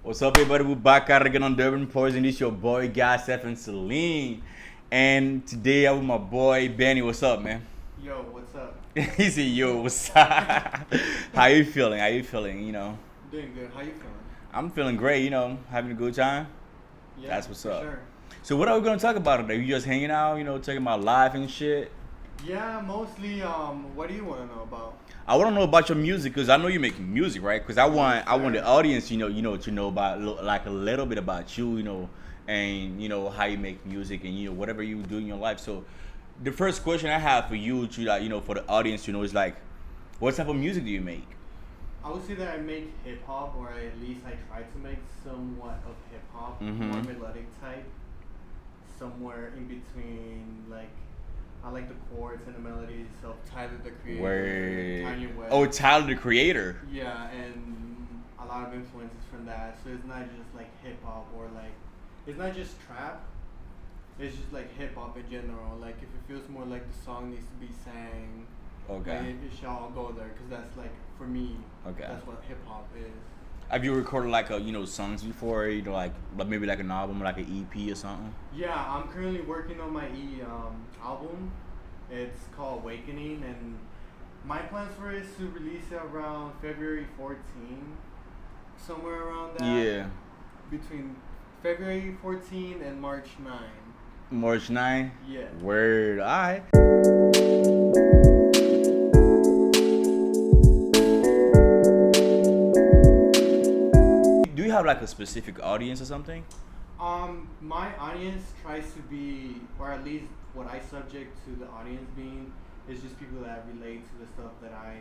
What's up, everybody? We're back at it again on Durban Poison. It's your boy, Guy, Steph, and Celine. And today I'm with my boy, Benny. What's up, man? Yo, what's up? He said, yo, what's up? How you feeling? How you feeling? Doing good. How you feeling? I'm feeling great, having a good time. Yeah, That's what's for up. Sure. So what are we going to talk about today? You just hanging out, talking about life and shit? Yeah, mostly. What do you want to know about? I want to know about your music because I know you make music, right? Because I want the audience, to know about like a little bit about you, and how you make music and whatever you do in your life. So, the first question I have for you, to like, for the audience, is like, what type of music do you make? I would say that I make hip hop, or at least I try to make somewhat of hip hop, Mhm. more melodic type, somewhere in between. Like, I like the chords and the melodies of Tyler the Creator, Where Kanye West. oh, Tyler the Creator. Yeah, and a lot of influences from that. So it's not just like hip hop or like, it's not just trap. It's just like hip hop in general. Like if it feels more like the song needs to be sang, Okay. like it shall all go there. Cause that's like for me. Okay. That's what hip hop is. Have you recorded like songs before? Like maybe like an album, like an EP or something? Yeah, I'm currently working on my album. It's called Awakening, and my plans for it is to release it around February 14, somewhere around that. Yeah. Between February 14 and March 9. March 9. Yeah. Word. All right. Do you have like a specific audience or something? My audience tries to be, or at least what I subject to the audience being, is just people that relate to the stuff that I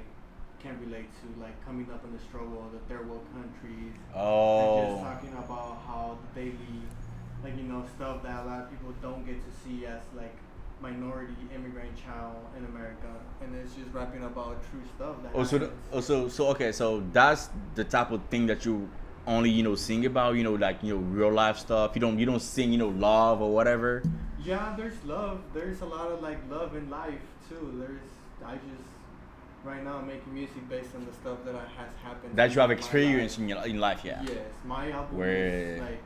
can relate to, like coming up in the struggle, the third world countries, and just Oh. talking about how the daily, like stuff that a lot of people don't get to see as like minority immigrant child in America, and it's just rapping about true stuff that Oh, so, happens. so okay, so that's the type of thing that you only sing about, like real life stuff. You don't sing love or whatever. Yeah, there's love. There's a lot of like love in life too. I just right now I'm making music based on the stuff that has happened. That you have in my experienced life. in life, yeah. Yes, my album Where is like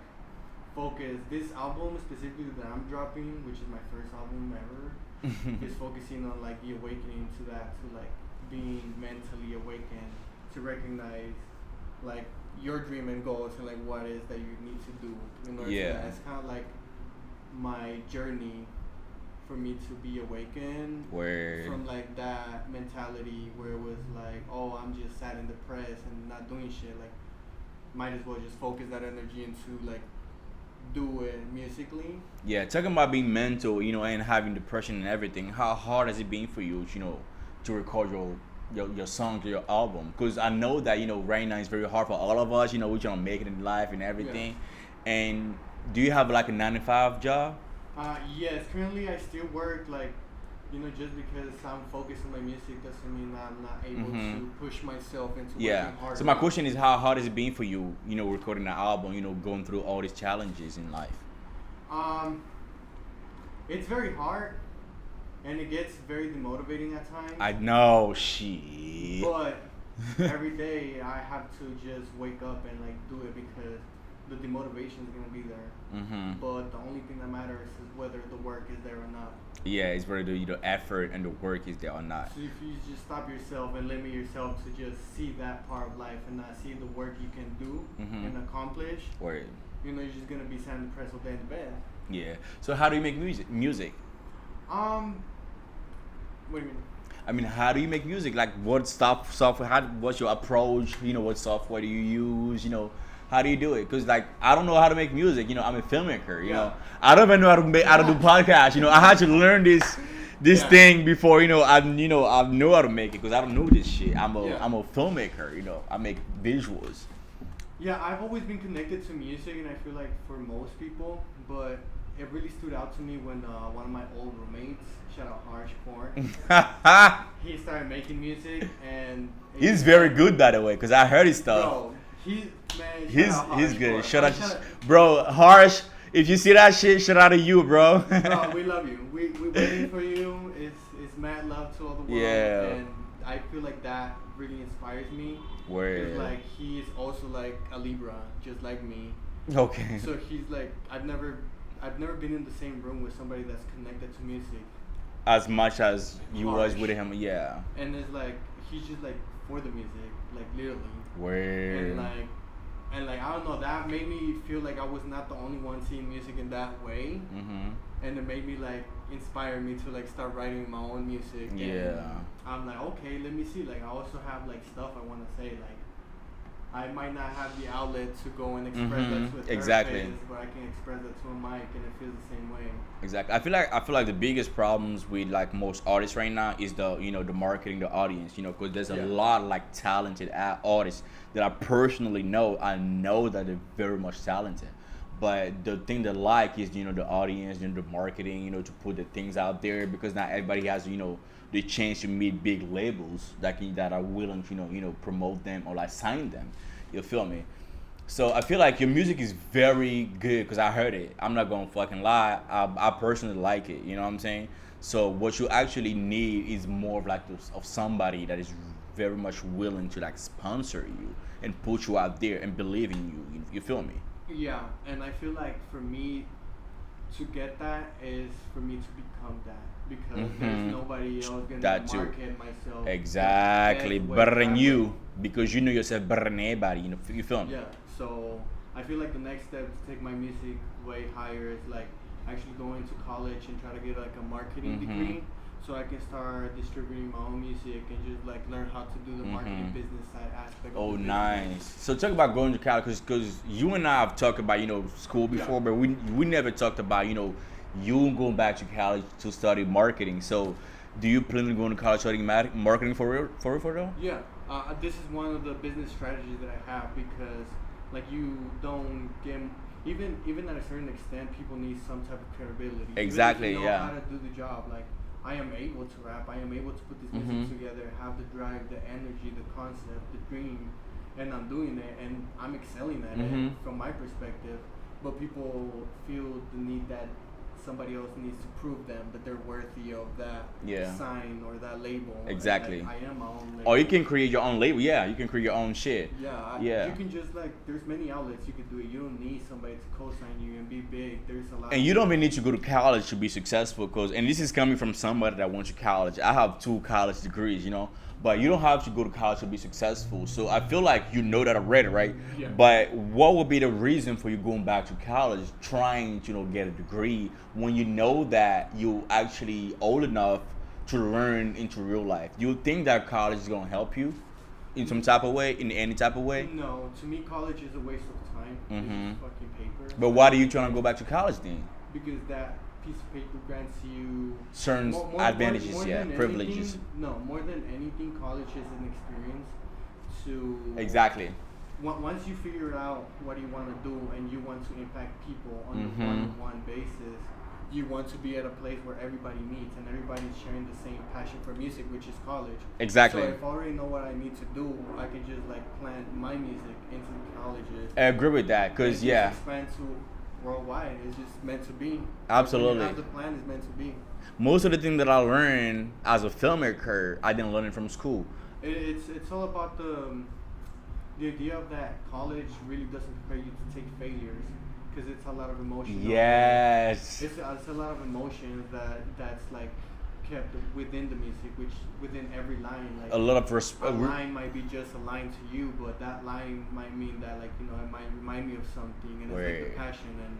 focused. This album specifically that I'm dropping, which is my first album ever, is focusing on like the awakening to that, to like being mentally awakened, to recognize like your dream and goals and like what it is that you need to do in order Yeah. to that. It's kind of like my journey for me to be awakened Where from like that mentality where it was like, oh, I'm just sad and depressed and not doing shit. Like, might as well just focus that energy into like do it musically. yeah, talking about being mental, and having depression and everything. How hard has it been for you, to record your song to your album? Because I know that right now it's very hard for all of us. We're trying to make it in life and everything. And do you have like a 9 to 5 job? Yes, currently I still work like, just because I'm focused on my music doesn't mean I'm not able to push myself into Yeah. working harder. So my question is, how hard has it been for you, recording an album, going through all these challenges in life? It's very hard, and it gets very demotivating at times. I know, shit. But every day I have to just wake up and like do it because the demotivation is gonna be there. But the only thing that matters is whether the work is there or not. Yeah, it's whether the effort and the work is there or not. So if you just stop yourself and limit yourself to just see that part of life and not see the work you can do and accomplish, Or you're just gonna be sad and depressed all day in the bed. yeah. So how do you make music? What do you mean? I mean, how do you make music? Like, what software? What's your approach? What software do you use? How do you do it? Because like, I don't know how to make music. I'm a filmmaker. Yeah. I don't even know how to do podcasts. I had to learn this Yeah. thing before. I know how to make it because I don't know this shit. I'm a filmmaker. I make visuals. Yeah, I've always been connected to music, and I feel like for most people, but it really stood out to me when one of my old roommates, shout out Harsh Korn, he started making music, and He's very good, by the way, because I heard his stuff. Bro, man, He's shout out Harsh good. Korn. Shout out, Shout bro. Harsh, if you see that shit, shout out to you, bro. Bro, we love you. We waiting for you. It's mad love to all the world. Yeah. And I feel like that really inspires me. Where? Cause like he's also like a Libra, just like me. Okay. So he's like I've never been in the same room with somebody that's connected to music. As much as you was Harsh. with him, yeah. And it's like he's just like for the music, like literally. Where? And like I don't know, that made me feel like I was not the only one seeing music in that way. Mm-hmm. And it made me like inspire me to like start writing my own music. And Yeah. I'm like, okay, let me see. Like I also have like stuff I want to say. Like I might not have the outlet to go and express that to a Exactly. therapist, but I can express that to a mic, and it feels the same way. Exactly. I feel like the biggest problems with like most artists right now is the the marketing, the audience. Because there's a Yeah. lot of like talented artists that I personally know. I know that they're very much talented, but the thing they like is the audience, the marketing, to put the things out there because not everybody has the chance to meet big labels that are willing to promote them or like sign them. You feel me? So I feel like your music is very good because I heard it. I'm not gonna fucking lie. I personally like it. You know what I'm saying? So what you actually need is more of like of somebody that is very much willing to like sponsor you and put you out there and believe in you. You feel me? Yeah, and I feel like for me to get that is for me to become that because there's nobody else gonna That too. market myself. Exactly. the best way Better than that you way. because you know yourself better than everybody. You feel me? Yeah, so I feel like the next step to take my music way higher is like actually going to college and try to get like a marketing degree so I can start distributing my own music and just like learn how to do the marketing business side aspect. Oh, of the nice. business. So talk about going to college because you and I have talked about school before, but we never talked about you going back to college to study marketing. So do you plan on going to college studying marketing for real? Yeah, this is one of the business strategies that I have because like you don't get even at a certain extent people need some type of credibility. Exactly, Even if you know yeah. how to do the job. Like I am able to rap. I am able to put this music together, have the drive, the energy, the concept, the dream, and I'm doing it and I'm excelling at it from my perspective. But people feel the need that somebody else needs to prove them that they're worthy of that sign or that label. Exactly. And, like, I am my own label. Or you can create your own label. Yeah, you can create your own shit. Yeah. You can just like there's many outlets you could do it. You don't need somebody to co-sign you and be big. There's a lot. And you don't even need to go to college to be successful, and this is coming from somebody that went to college. I have 2 college degrees, but you don't have to go to college to be successful. So I feel like you know that already, right? Yeah. But what would be the reason for you going back to college, trying to get a degree when you know that you actually old enough to learn into real life? You think that college is gonna help you in some type of way, in any type of way? No, to me college is a waste of time. It's just fucking paper. But why are you trying to go back to college then? Because that piece of paper grants you Certain advantages, than privileges. More than anything, college is an experience to Exactly. Once you figure out what you want to do and you want to impact people on a one-on-one basis, you want to be at a place where everybody meets and everybody's sharing the same passion for music, which is college. Exactly. So if I already know what I need to do, I can just like plant my music into the colleges. I agree with that, because and just expand to worldwide. It's just meant to be. Absolutely. Like, the plan is meant to be. Most of the things that I learned as a filmmaker, I didn't learn it from school. It's all about the idea of that college really doesn't prepare you to take failures because it's a lot of emotion. Yes. It's a lot of emotions that's like kept within the music, which within every line, like A lot of a line might be just a line to you, but that line might mean that like it might remind me of something, and it's like the passion. And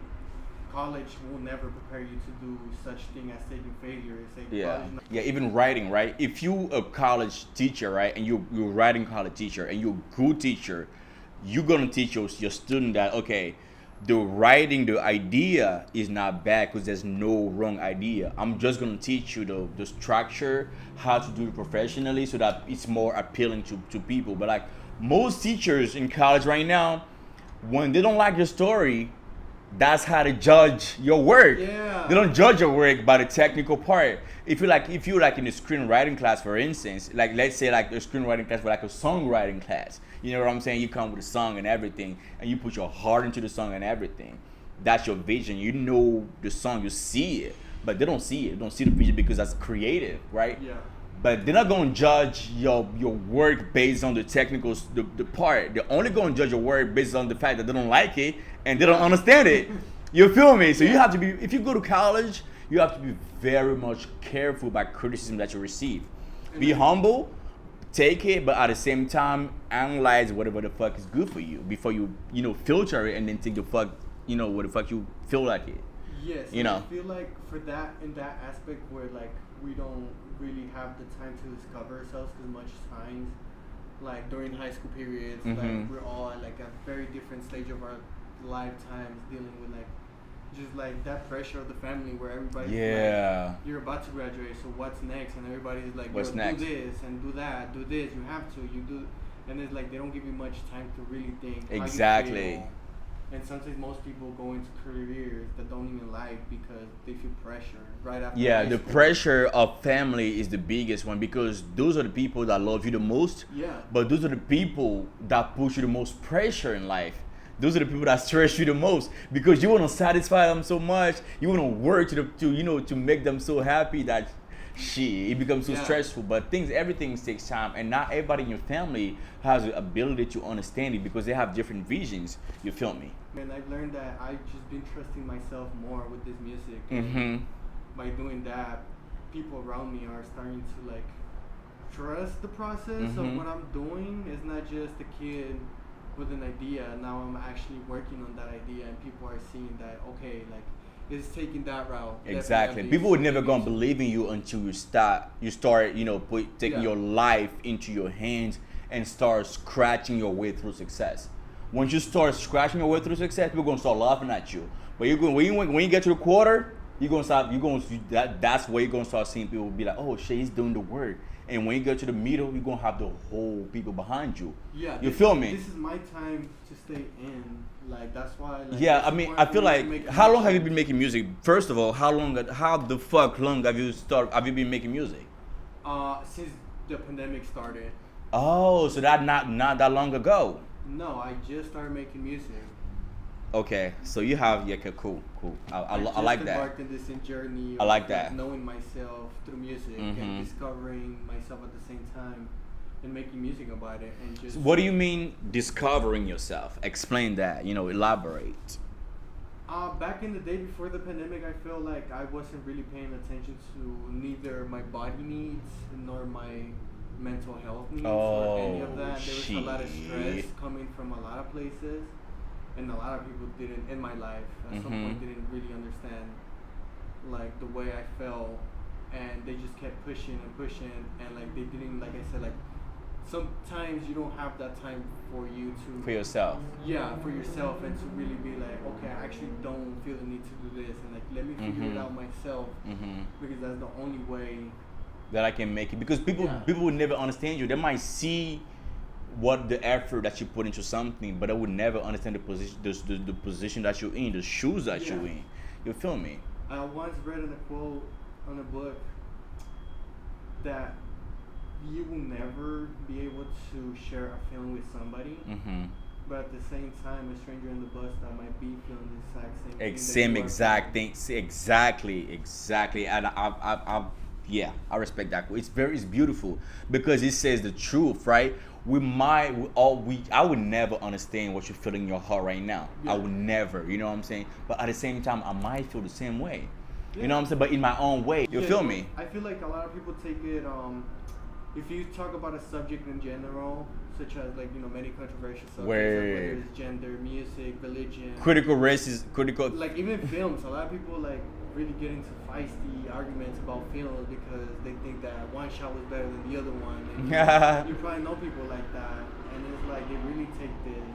college will never prepare you to do such thing as taking failure. It's like Yeah, even writing, right? If you a college teacher, right, and you're writing college teacher and you're a good teacher, you're gonna teach your student that okay, the writing, the idea is not bad because there's no wrong idea. I'm just gonna teach you the structure, how to do it professionally so that it's more appealing to people. But like most teachers in college right now, when they don't like your story, that's how they judge your work. Yeah. They don't judge your work by the technical part. If you're like in a screenwriting class, for instance, like let's say like a screenwriting class for like a songwriting class, you know what I'm saying? You come with a song and everything, and you put your heart into the song and everything. That's your vision. You know the song, you see it, but they don't see it. They don't see the vision because that's creative, right? Yeah. but they're not gonna judge your work based on the technicals, the part. They're only gonna judge your work based on the fact that they don't like it and they don't understand it. You feel me? So you have to be, if you go to college, you have to be very much careful about criticism that you receive. Be humble, take it, but at the same time, analyze whatever the fuck is good for you before you filter it and then think the fuck what the fuck you feel like it. Yes, I feel like for that, in that aspect where like we don't really have the time to discover ourselves as much times, like during high school periods, like we're all at like a very different stage of our lifetimes dealing with like just like that pressure of the family where everybody's like, you're about to graduate, so what's next? And everybody's like, what's next? Do this and do that, do this, you have to, you do, and it's like they don't give you much time to really think exactly. How you feel. And sometimes most people go into careers that don't even like because they feel pressure right after. Yeah, the pressure of family is the biggest one because those are the people that love you the most. Yeah. But those are the people that push you the most pressure in life. Those are the people that stress you the most because you want to satisfy them so much. You want to work to make them so happy that it becomes so stressful. But everything takes time, and not everybody in your family has the ability to understand it because they have different visions. You feel me? And I've learned that I've just been trusting myself more with this music. Mm-hmm. By doing that, people around me are starting to like trust the process of what I'm doing. It's not just a kid with an idea. Now I'm actually working on that idea, and people are seeing that okay, like it's taking that route. Exactly. People would never gonna believe in you until you start taking your life into your hands and start scratching your way through success. Once you start scratching your way through success, people gonna start laughing at you. But when you get to the quarter, that's where you're gonna start seeing people be like, oh shit, he's doing the work. And when you get to the middle, you're gonna have the whole people behind you. Yeah. You feel me? This is my time to stay in. Like that's why. Like, yeah, I mean, I feel like, how long have you been making music? First of all, how the fuck long have you been making music? Since the pandemic started. Oh, so that not that long ago. No, I just started making music. Okay, so you have cool. I like that. Embarked in this journey. I like that. Knowing myself through music and discovering myself at the same time, and making music about it and just. So what do you mean discovering yourself? Explain that. Elaborate. Back in the day before the pandemic, I feel like I wasn't really paying attention to neither my body needs nor my mental health needs or any of that. There was a lot of stress coming from a lot of places. And a lot of people didn't, in my life, at some point didn't really understand like the way I felt, and they just kept pushing, and like they didn't, like I said, like sometimes you don't have that time for you to for yourself. Yeah, for yourself, and to really be like, okay, I actually don't feel the need to do this, and like let me figure it out myself, because that's the only way that I can make it. Because people will never understand you. They might see what the effort that you put into something, but I would never understand the position that you're in, the shoes that you're in. You feel me? I once read in a quote on a book that you will never be able to share a feeling with somebody, but at the same time, a stranger in the bus that might be feeling the exact same thing. Exactly. And I respect that. It's beautiful because it says the truth, right? I would never understand what you feel in your heart right now. I would never, you know what I'm saying? But at the same time, I might feel the same way. Yeah. You know what I'm saying? But in my own way. You feel me? I feel like a lot of people take it, if you talk about a subject in general, such as like, many controversial subjects, whether it's gender, music, religion. Critical. Like even films, a lot of people like really get into feisty arguments about films because they think that one shot was better than the other one. And you probably know people like that, and it's like they really take this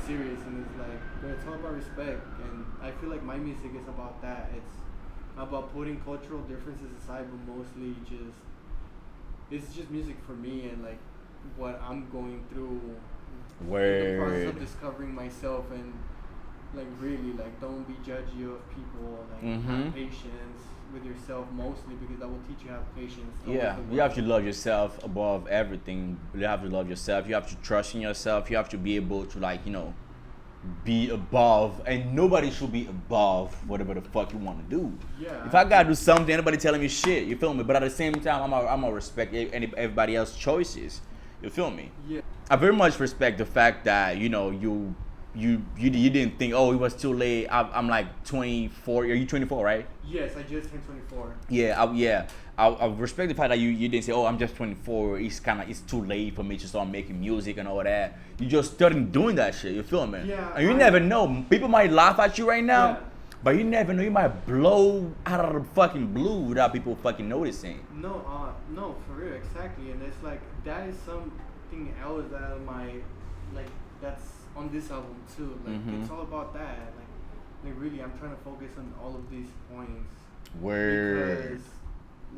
serious, and it's like, but it's all about respect. And I feel like my music is about that. It's about putting cultural differences aside, but mostly it's just music for me and like what I'm going through. The process of discovering myself, and like really like don't be judgy of people, like have patience with yourself mostly, because that will teach you how to have patience. Yeah, you have to love yourself above everything. You have to love yourself. You have to trust in yourself. You have to be able to be above, and nobody should be above whatever the fuck you want to do. Yeah. If I gotta do something, anybody telling me shit, you feel me? But at the same time, I'm gonna respect everybody else's choices. You feel me? Yeah. I very much respect the fact that you didn't think, oh, it was too late. I'm like 24. Are you 24, right? Yes, I just turned 24. Yeah. I respect the fact that you didn't say, oh, I'm just 24. It's too late for me to start making music and all that. You just started doing that shit. You feel me? Yeah, And you never know. People might laugh at you right now, Yeah. but you never know. You might blow out of the fucking blue without people fucking noticing. No, for real, exactly. And it's like that is something else that that's on this album too. Like it's all about that. Like really, I'm trying to focus on all of these points. Word. Because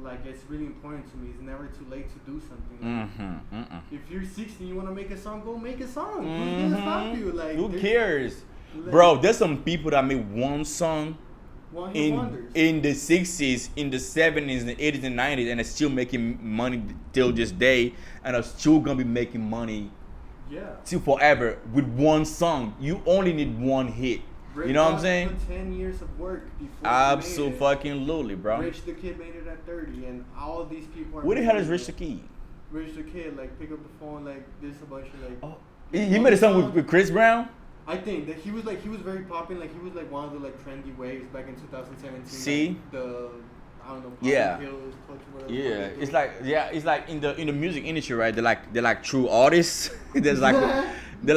like it's really important to me. It's never too late to do something. If you're 16, you want to make a song, go make a song. Who's gonna stop you? Like Who there's- cares? like, Bro, there's some people that made one song one hit wonders. in the 60s, in the 70s, the 80s and 90s, and are still making money till this day, and are still gonna be making money Yeah. till forever with one song. You only need one hit. You know what I'm saying? Put 10 years of work before. he made it. Absolutely, bro. Rich the Kid made it at 30, and all these people are. Where the hell is making Rich it. the Kid? Rich the Kid, like pick up the phone, like this a bunch of like. Oh, he made a song with Chris Brown. I think that he was very popular. Like he was like one of the like trendy waves back in 2017. See? Like, the I don't know. Yeah. Pills, culture, whatever Yeah, the fuck it's like in the music industry, right? They're like true artists. There's like they're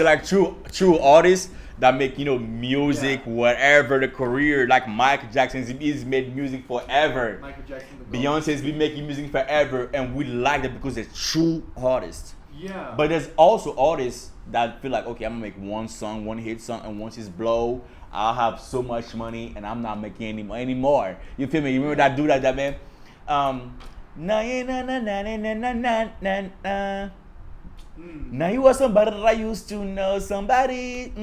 like true artists that make music, Yeah. whatever the career. Like Michael Jackson, he's made music forever. Michael Jackson. The Beyonce's been making music forever, and we like that because they're true artists. Yeah. But there's also artists that feel like, okay, I'm gonna make one song, one hit song, and once it's blow, I'll have so much money, and I'm not making any money anymore. You feel me? You remember that dude that man? Na na na na na na na na na. Now you was somebody that I used to know, somebody.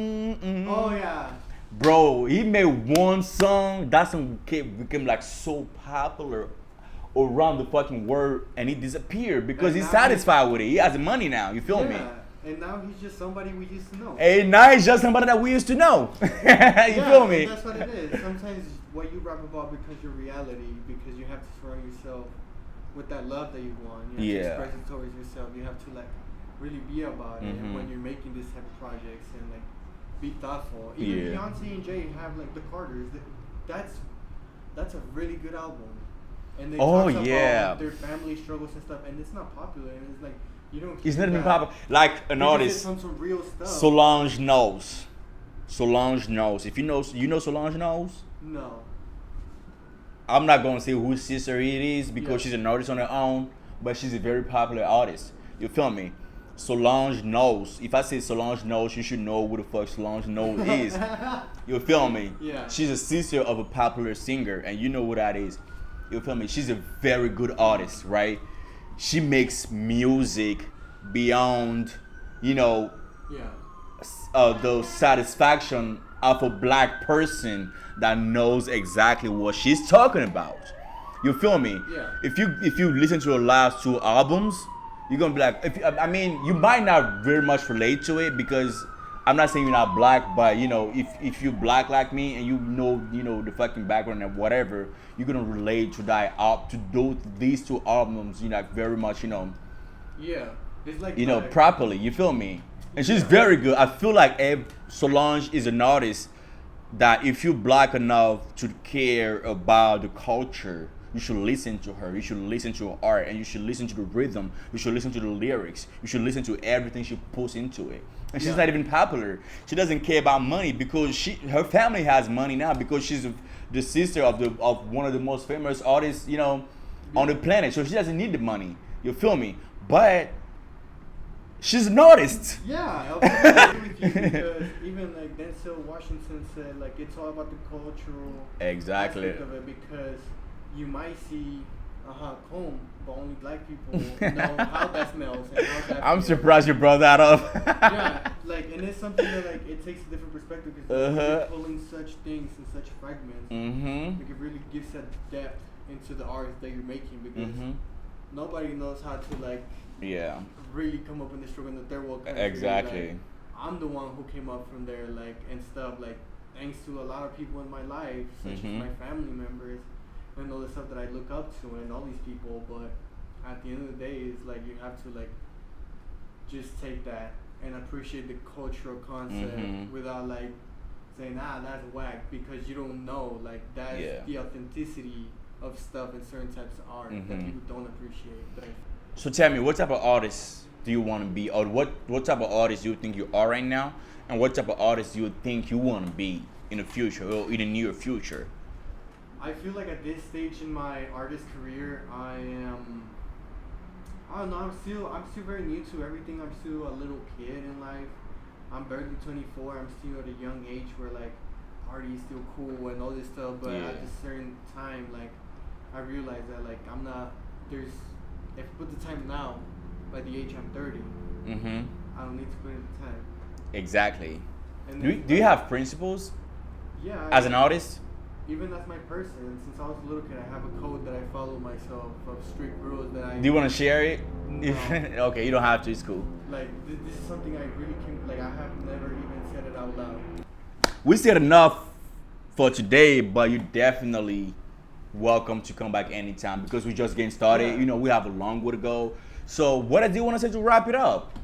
Oh yeah. Bro, he made one song that song became like so popular around the fucking world, and he disappeared because And he's now satisfied with it. He has money now. You feel me? Yeah. And now he's just somebody we used to know. And now he's just somebody that we used to know. You feel me? That's what it is. Sometimes what you rap about becomes your reality because you have to surround yourself with that love that you want. You have to express it towards yourself. You have to like really be about it when you're making this type of projects and like be thoughtful. Even Beyonce and Jay have like the Carters. That's a really good album. And they talk about their family struggles and stuff, and it's not popular. And it's like you don't. It's not even popular. Like an artist. Some real stuff. Solange Knowles. Solange Knowles. If you know Solange Knowles. No. I'm not gonna say whose sister it is because Yeah. she's an artist on her own, but she's a very popular artist. You feel me? Solange Knowles. If I say Solange Knowles, you should know who the fuck Solange Knowles is. You feel me? Yeah. She's a sister of a popular singer, and you know who that is. You feel me? She's a very good artist, right? She makes music beyond, Yeah. the satisfaction of a black person that knows exactly what she's talking about. You feel me? Yeah. If you listen to her last two albums, you're gonna be like, you might not very much relate to it because I'm not saying you're not black, but if you're black like me and you know the fucking background and whatever, you're gonna relate to these two albums, very much, Yeah. It's like properly. You feel me? And she's very good. I feel like Solange is an artist that if you're black enough to care about the culture, you should listen to her. You should listen to her art, and you should listen to the rhythm. You should listen to the lyrics. You should listen to everything she puts into it. And she's not even popular. She doesn't care about money because her family has money now because she's the sister of one of the most famous artists, on the planet. So she doesn't need the money. You feel me? But she's an artist. Yeah, I agree with you because even like Denzel Washington said, like it's all about the cultural Exactly. aspect of it because you might see a hot comb, but only black people know how that smells and how that. I'm feels. surprised you brought that up. Yeah, and it's something that it takes a different perspective because you're pulling such things in such fragments. It really gives that depth into the art that you're making because nobody knows how to Yeah. really come up in the struggle in the third world country. Exactly. Like, I'm the one who came up from there, like, and stuff, like, thanks to a lot of people in my life, such as my family members, and all the stuff that I look up to, and all these people. But at the end of the day, it's like you have to like just take that and appreciate the cultural concept without like saying, that's whack, because you don't know, like, that's the authenticity of stuff in certain types of art that people don't appreciate. So tell me, what type of artist do you want to be, or what type of artist do you think you are right now, and what type of artist do you think you want to be in the future or in the near future? I feel like at this stage in my artist career, I don't know, I'm still very new to everything. I'm still a little kid in life. I'm barely 24. I'm still at a young age where like party is still cool and all this stuff. But at a certain time, like I realized that like I'm not. If I put the time now, by the age I'm 30, I don't need to put in the time. Exactly. And Do you have principles? Yeah. As an artist? Even as my person, since I was a little kid, I have a code that I follow myself of strict rules that I. Do you want to share it? No. Okay, you don't have to. It's cool. Like this is something I really can. Like I have never even said it out loud. We said enough for today, but you're definitely welcome to come back anytime because we're just getting started. Yeah. You know, we have a long way to go. So, what I do want to say to wrap it up?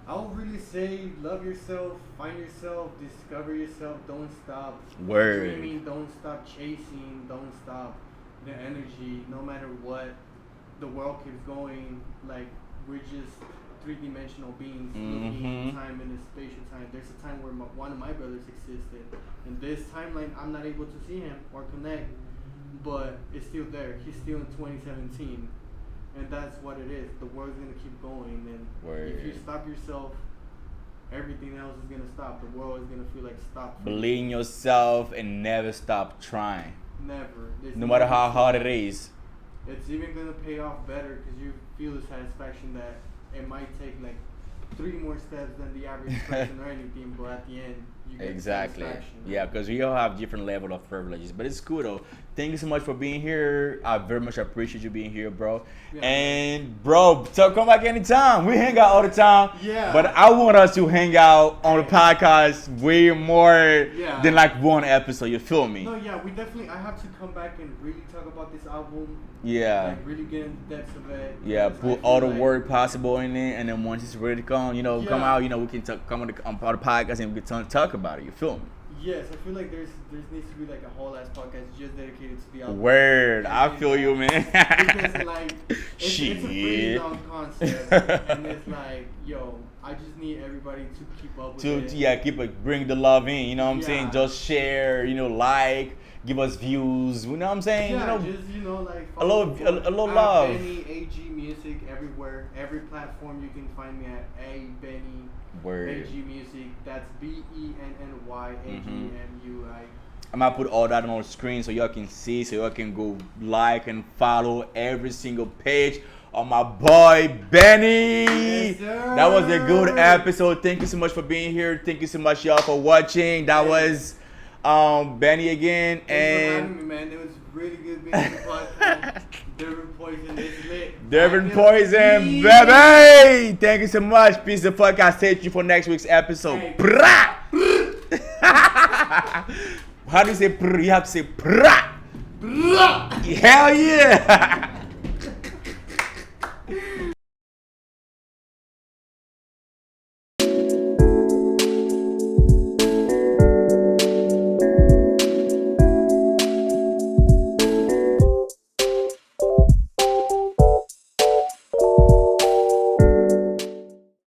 I would really say love yourself, find yourself, discover yourself. Don't stop Word. dreaming. Don't stop chasing. Don't stop the energy. No matter what, the world keeps going. Like we're just three-dimensional beings looking in time and in spatial time. There's a time where one of my brothers existed. In this timeline, I'm not able to see him or connect, but it's still there. He's still in 2017. And that's what it is. The world's gonna keep going, and if you stop yourself, everything else is gonna stop. The world is gonna feel like stop. Believe in yourself and never stop trying. Never. No matter how hard it is. It's even gonna pay off better because you feel the satisfaction that it might take like 3 more steps than the average person or anything, but at the end you get satisfaction. Yeah, because we all have different level of privileges, but it's cool though. Thank you so much for being here. I very much appreciate you being here, bro. Yeah. And bro, so come back anytime. We hang out all the time. Yeah. But I want us to hang out on the podcast way more than like one episode. You feel me? No, yeah, we definitely. I have to come back and really talk about this album. Yeah. Like really get in the depths of it. Yeah, put all the work possible in it, and then once it's ready to come, come out. We can come on the podcast and we can talk about it. You feel me? Yes, I feel like there needs to be like a whole ass podcast just dedicated to the album. Word, I feel you, man. Because like it's a pretty long concept, and it's like, yo, I just need everybody to keep up with it. Yeah, bring the love in. You know what I'm saying? Just share. Like, give us views. You know what I'm saying? Yeah, just like a little love. Benny AG Music everywhere, every platform you can find me at Benny. Word. AG Music. That's BENNY AGMUI. I'm gonna put all that on the screen so y'all can see, so y'all can go like and follow every single page of my boy Benny. Yes, sir. That was a good episode. Thank you so much for being here. Thank you so much, y'all, for watching. That was Benny again. Thanks for having me, man. It was really good being on the podcast. Devin Poison is lit. Devin Poison, baby. Thank you so much. Peace the fuck. I'll stay tuned for next week's episode. Hey. How do you say prr? You have to say prr. Hell yeah.